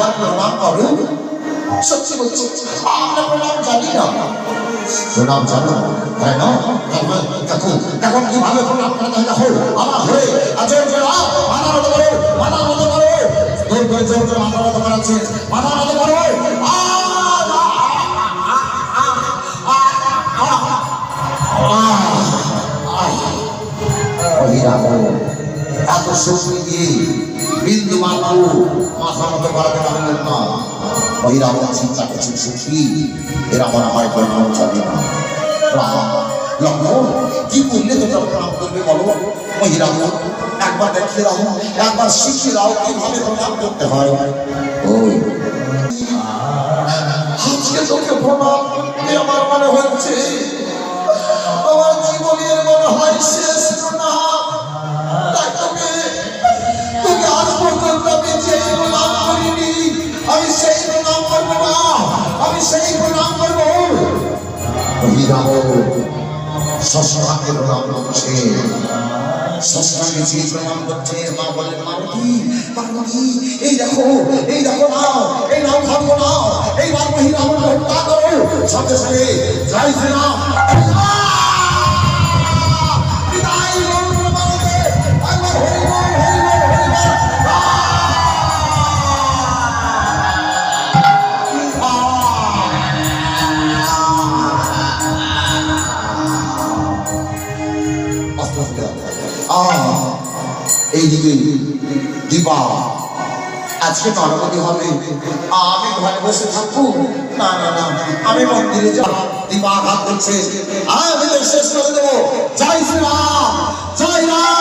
একবার প্রণাম করো। সত্যি বলছি আমরা প্রণাম জানি না। প্রণাম জানো তাই না? দেখো দেখো কিভাবে প্রণাম করে দেখো আমার হয়ে আজর করে মাথা মতো করো, মাথা মতো করো, জোর করে জোর করে মাথা মতো করাচ্ছে, মাথা মতো করো। এত শক্তি দিয়ে বিন্দু মাত্র মাথা মতো করাতে পারলেন না। বহিরাগত চিন্তা করছেন শক্তি এরা মনে হয় প্রণাম জানে না। লক্ষ্মণ কি করলে তোমরা প্রণাম করবে বলো? বহিরাগত একবার দেখিয়ে দাও, একবার শিখিয়ে দাও কিভাবে প্রণাম করতে হয়। ওই আজকে তোকে প্রণাম করতে আমার মনে হচ্ছে আমার জীবনের মনে হয় শেষ প্রণাম। তাই তোকে তোকে আজ পর্যন্ত আমি যেই প্রণাম করিনি আমি সেই প্রণাম করবো না, আমি সেই প্রণাম করবো। শশাঙ্কে প্রণাম করছে, শশাঙ্কে যে প্রণাম করছে মা বলেন পার্বতী পার্বতী এই দেখো নাও, এই নাও ধর্ম নাও, এই বার মহিলা হত্যা করো। সঙ্গে সঙ্গে জয় শ্রীরাম এইদিকে দীপা আজকে গণপতি হবে, আমি ঘরে বসে থাকবো না না না, আমি মন্দিরে যাব। দীপা আঘাত করছে, আমি শেষ করে দেবো। জয় শ্রীরাম, জয় রাম।